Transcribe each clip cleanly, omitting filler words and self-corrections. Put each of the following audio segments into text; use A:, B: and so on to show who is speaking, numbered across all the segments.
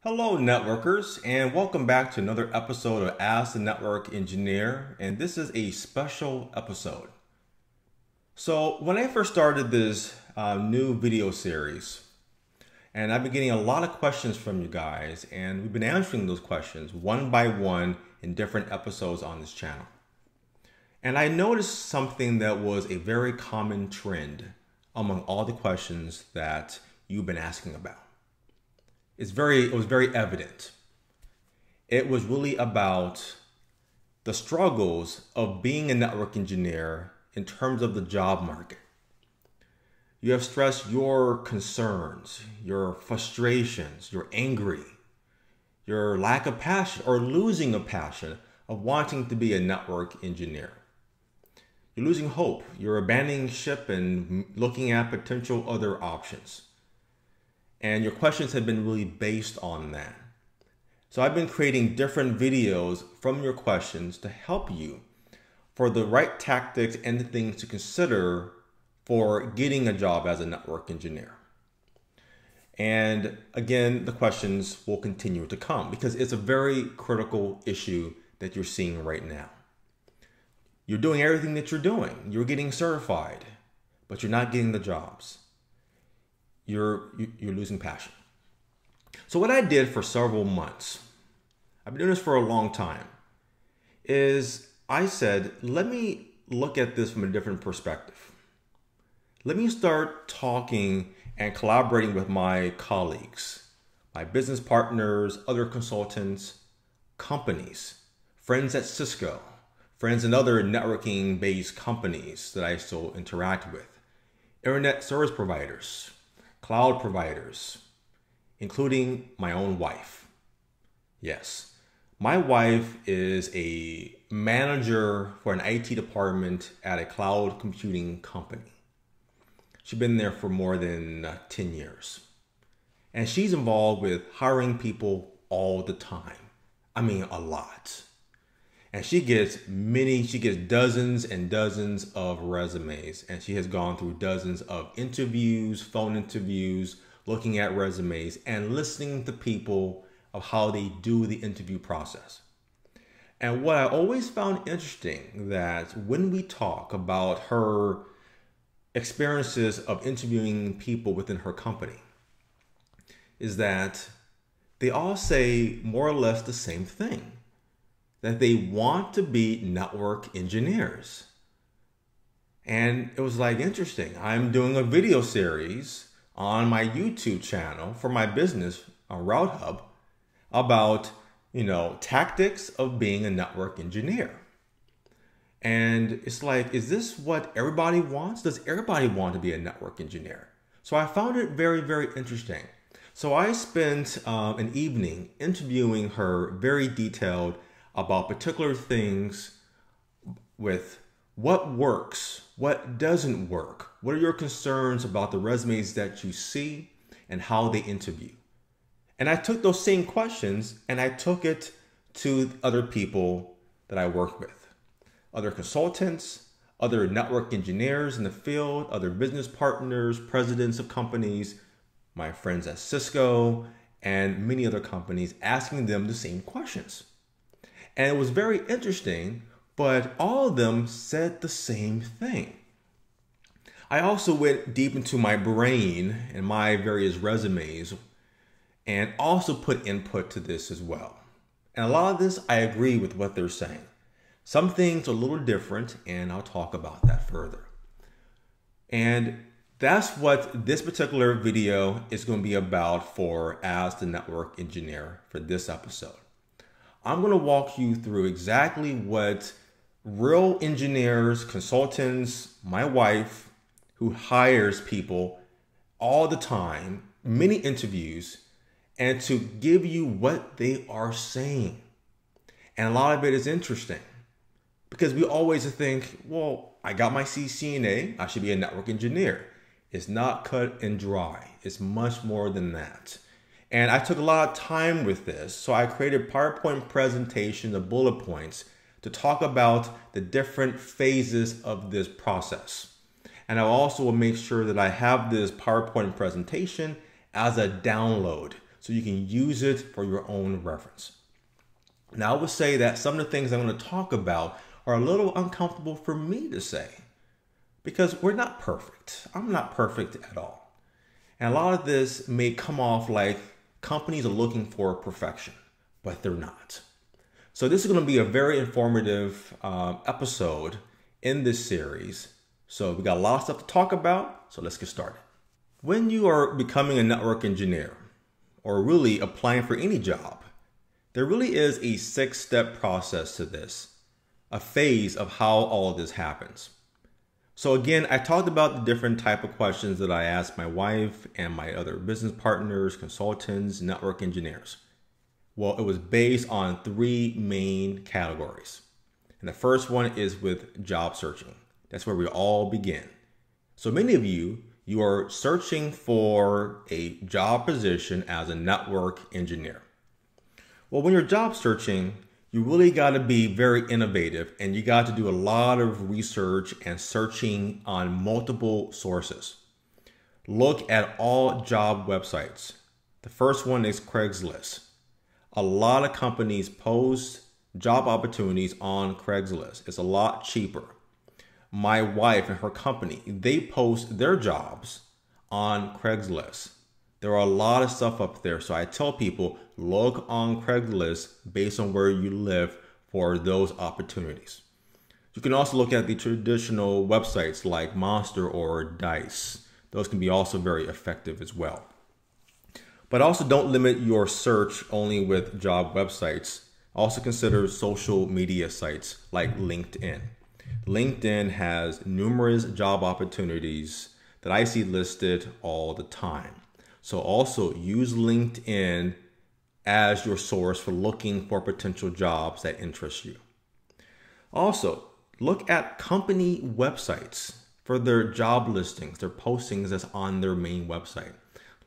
A: Hello, networkers, and welcome back to another episode of Ask the Network Engineer. And this is a special episode. So, when I first started this new video series, and I've been getting a lot of questions from you guys, and we've been answering those questions one by one in different episodes on this channel. And I noticed something that was a very common trend among all the questions that you've been asking about. It was very evident. It was really about the struggles of being a network engineer in terms of the job market. You have stressed your concerns, your frustrations, your angry, your lack of passion or losing a passion of wanting to be a network engineer. You're losing hope. You're abandoning ship and looking at potential other options. And your questions have been really based on that. So I've been creating different videos from your questions to help you for the right tactics and the things to consider for getting a job as a network engineer. And again, the questions will continue to come because it's a very critical issue that you're seeing right now. You're doing everything that you're doing. You're getting certified, but you're not getting the jobs. You're losing passion. So what I did for several months, I've been doing this for a long time, is I said, let me look at this from a different perspective. Let me start talking and collaborating with my colleagues, my business partners, other consultants, companies, friends at Cisco, friends in other networking-based companies that I still interact with, internet service providers, cloud providers, including my own wife. Yes, my wife is a manager for an IT department at a cloud computing company. She's been there for more than 10 years. And she's involved with hiring people all the time. I mean, a lot. And she gets dozens and dozens of resumes, and she has gone through dozens of interviews, phone interviews, looking at resumes and listening to people of how they do the interview process. And what I always found interesting that when we talk about her experiences of interviewing people within her company is that they all say more or less the same thing. That they want to be network engineers. And it was like interesting. I'm doing a video series on my YouTube channel for my business on Route Hub about, tactics of being a network engineer. And it's like, is this what everybody wants? Does everybody want to be a network engineer? So I found it very, very interesting. So I spent an evening interviewing her very detailed about particular things with what works, what doesn't work, what are your concerns about the resumes that you see and how they interview. And I took those same questions and I took it to other people that I work with, other consultants, other network engineers in the field, other business partners, presidents of companies, my friends at Cisco, and many other companies, asking them the same questions. And it was very interesting, but all of them said the same thing. I also went deep into my brain and my various resumes and also put input to this as well. And a lot of this, I agree with what they're saying. Some things are a little different, and I'll talk about that further. And that's what this particular video is going to be about for As the Network Engineer for this episode. I'm going to walk you through exactly what real engineers, consultants, my wife, who hires people all the time, many interviews, and to give you what they are saying. And a lot of it is interesting because we always think, well, I got my CCNA, I should be a network engineer. It's not cut and dry. It's much more than that. And I took a lot of time with this, so I created PowerPoint presentation of bullet points to talk about the different phases of this process. And I also will make sure that I have this PowerPoint presentation as a download so you can use it for your own reference. Now, I would say that some of the things I'm going to talk about are a little uncomfortable for me to say because we're not perfect. I'm not perfect at all. And a lot of this may come off like companies are looking for perfection, but they're not. So this is going to be a very informative episode in this series. So we got a lot of stuff to talk about, so let's get started. When you are becoming a network engineer, or really applying for any job, there really is a 6-step process to this, a phase of how all of this happens. So again, I talked about the different type of questions that I asked my wife and my other business partners, consultants, network engineers. Well, it was based on 3 main categories. And the first one is with job searching. That's where we all begin. So many of you are searching for a job position as a network engineer. Well, when you're job searching, you really got to be very innovative and you got to do a lot of research and searching on multiple sources. Look at all job websites. The first one is Craigslist. A lot of companies post job opportunities on Craigslist. It's a lot cheaper. My wife and her company, they post their jobs on Craigslist. There are a lot of stuff up there. So I tell people, look on Craigslist based on where you live for those opportunities. You can also look at the traditional websites like Monster or Dice. Those can be also very effective as well. But also don't limit your search only with job websites. Also consider social media sites like LinkedIn. LinkedIn has numerous job opportunities that I see listed all the time. So also use LinkedIn as your source for looking for potential jobs that interest you. Also, look at company websites for their job listings, their postings that's on their main website,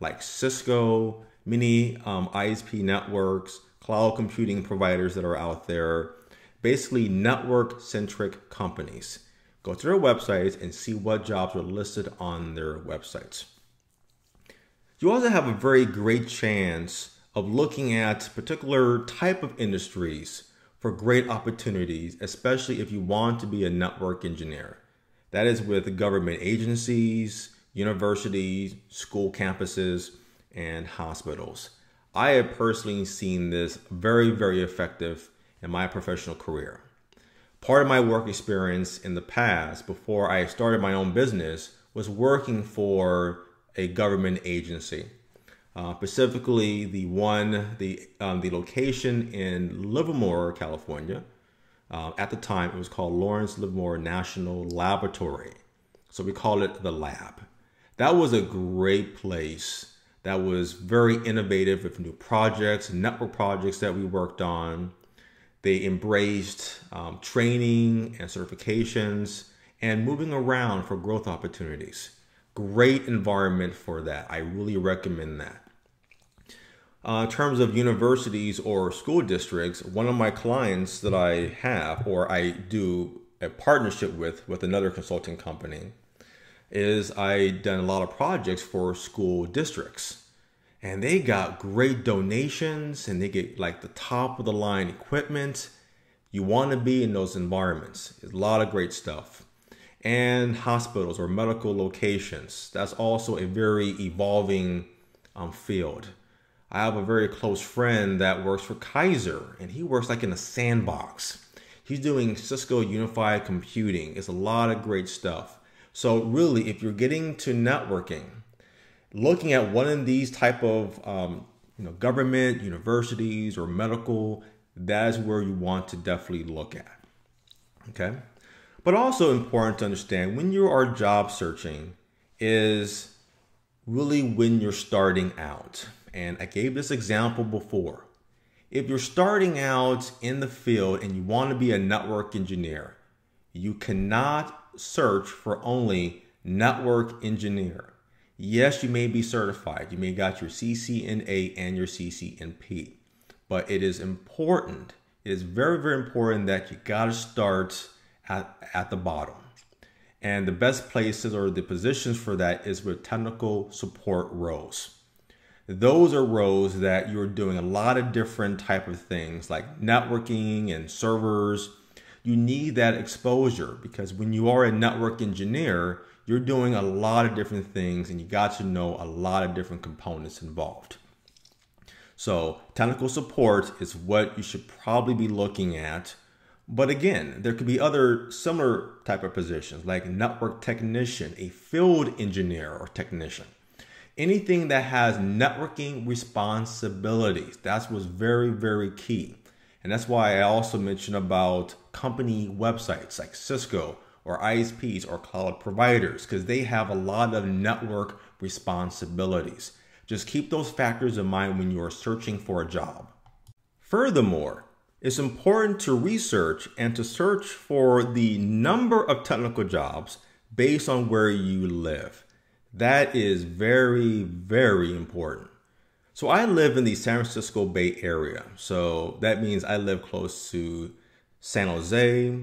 A: like Cisco, many ISP networks, cloud computing providers that are out there, basically network-centric companies. Go to their websites and see what jobs are listed on their websites. You also have a very great chance of looking at particular type of industries for great opportunities, especially if you want to be a network engineer. That is with government agencies, universities, school campuses, and hospitals. I have personally seen this very, very effective in my professional career. Part of my work experience in the past, before I started my own business, was working for a government agency. Specifically the location in Livermore, California. At the time, it was called Lawrence Livermore National Laboratory. So we call it the lab. That was a great place. That was very innovative with new projects, network projects that we worked on. They embraced training and certifications and moving around for growth opportunities. Great environment for that. I really recommend that. In terms of universities or school districts, one of my clients that I have, or I do a partnership with another consulting company, is I done a lot of projects for school districts. And they got great donations and they get like the top of the line equipment. You want to be in those environments. It's a lot of great stuff. And hospitals or medical locations. That's also a very evolving field. I have a very close friend that works for Kaiser, and he works like in a sandbox. He's doing Cisco Unified Computing. It's a lot of great stuff. So really, if you're getting to networking, looking at one of these type of government, universities, or medical, that is where you want to definitely look at. Okay. But also important to understand when you are job searching is really when you're starting out. And I gave this example before. If you're starting out in the field and you want to be a network engineer, you cannot search for only network engineer. Yes, you may be certified. You may got your CCNA and your CCNP. But it is important. It is very, very important that you got to start at the bottom. And the best places or the positions for that is with technical support roles. those are roles that you're doing a lot of different type of things like networking and servers. You need that exposure because when you are a network engineer, you're doing a lot of different things and you got to know a lot of different components involved. So technical support is what you should probably be looking at. But again, there could be other similar type of positions like network technician, a field engineer or technician. Anything that has networking responsibilities. That's what's very, very key. And that's why I also mentioned about company websites like Cisco or ISPs or cloud providers, because they have a lot of network responsibilities. Just keep those factors in mind when you are searching for a job. Furthermore, it's important to research and to search for the number of technical jobs based on where you live. That is very, very important. So I live in the San Francisco Bay Area. So that means I live close to San Jose,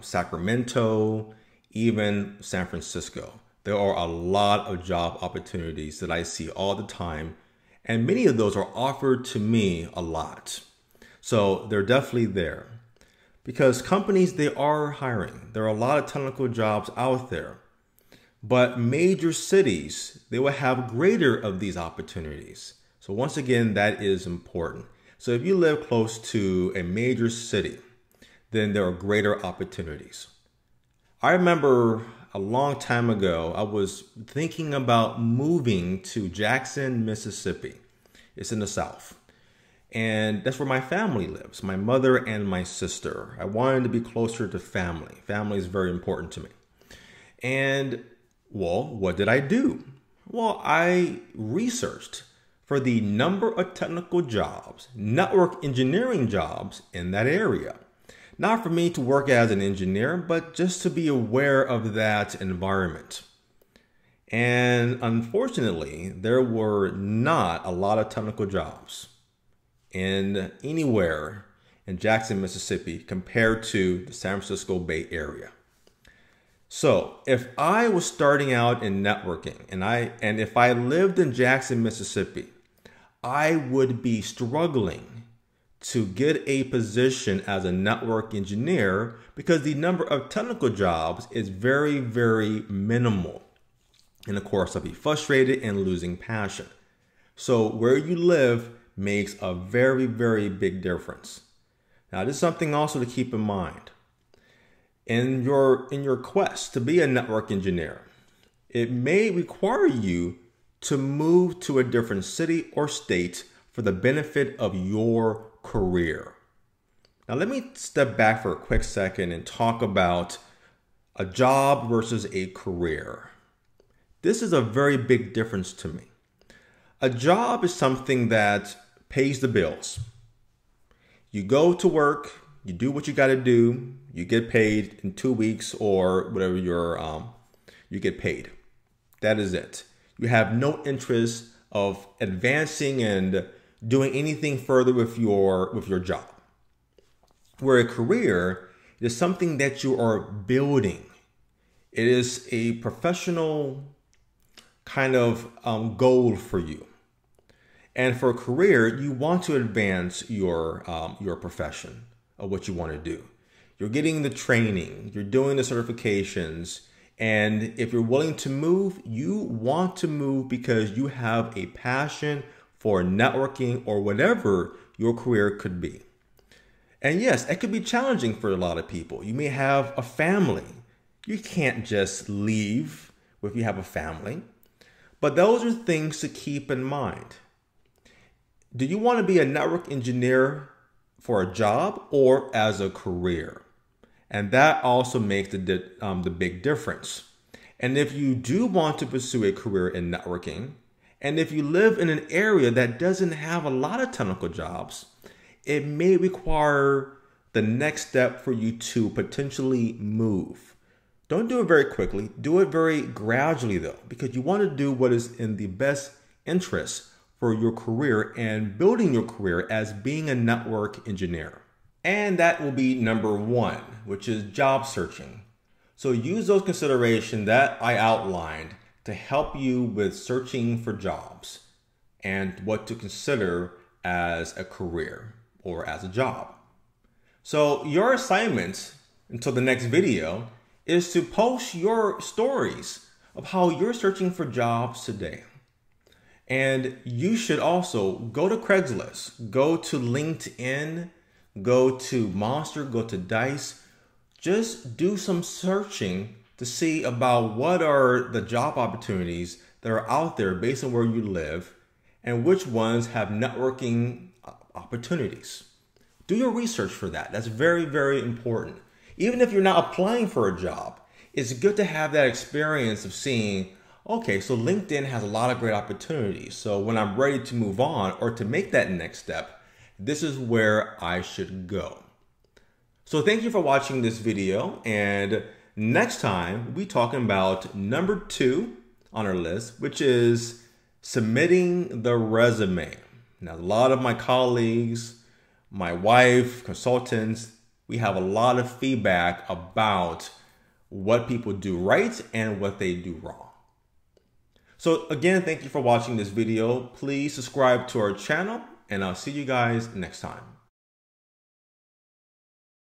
A: Sacramento, even San Francisco. There are a lot of job opportunities that I see all the time, and many of those are offered to me a lot. So they're definitely there because companies, they are hiring. There are a lot of technical jobs out there, but major cities, they will have greater of these opportunities. So once again, that is important. So if you live close to a major city, then there are greater opportunities. I remember a long time ago, I was thinking about moving to Jackson, Mississippi. It's in the South. And that's where my family lives, my mother and my sister. I wanted to be closer to family. Family is very important to me. And, well, what did I do? Well, I researched for the number of technical jobs, network engineering jobs in that area. Not for me to work as an engineer, but just to be aware of that environment. And unfortunately, there were not a lot of technical jobs in anywhere in Jackson, Mississippi compared to the San Francisco Bay Area. So if I was starting out in networking and if I lived in Jackson, Mississippi, I would be struggling to get a position as a network engineer because the number of technical jobs is very, very minimal. And of course, I'll be frustrated and losing passion. So where you live makes a very, very big difference. Now, this is something also to keep in mind. In your quest to be a network engineer, it may require you to move to a different city or state for the benefit of your career. Now, let me step back for a quick second and talk about a job versus a career. This is a very big difference to me. A job is something that pays the bills. You go to work, you do what you got to do, you get paid in 2 weeks or whatever you get paid. That is it. You have no interest of advancing and doing anything further with your job. Where a career is something that you are building. It is a professional kind of goal for you. And for a career, you want to advance your profession of what you want to do. You're getting the training, you're doing the certifications, and if you're willing to move, you want to move because you have a passion for networking or whatever your career could be. And yes, it could be challenging for a lot of people. You may have a family. You can't just leave if you have a family. But those are things to keep in mind. Do you want to be a network engineer for a job or as a career? And that also makes the big difference. And if you do want to pursue a career in networking, and if you live in an area that doesn't have a lot of technical jobs, it may require the next step for you to potentially move. Don't do it very quickly. Do it very gradually, though, because you want to do what is in the best interest for your career and building your career as being a network engineer. And that will be number 1, which is job searching. So use those considerations that I outlined to help you with searching for jobs. and what to consider as a career or as a job. So your assignment until the next video is to post your stories of how you're searching for jobs today. And you should also go to Craigslist, go to LinkedIn, go to Monster, go to Dice. Just do some searching to see about what are the job opportunities that are out there based on where you live and which ones have networking opportunities. Do your research for that. That's very, very important. Even if you're not applying for a job, it's good to have that experience of seeing, okay, so LinkedIn has a lot of great opportunities. So when I'm ready to move on or to make that next step, this is where I should go. So thank you for watching this video. And next time we'll be talking about number 2 on our list, which is submitting the resume. Now, a lot of my colleagues, my wife, consultants, we have a lot of feedback about what people do right and what they do wrong. So again, thank you for watching this video. Please subscribe to our channel and I'll see you guys next time.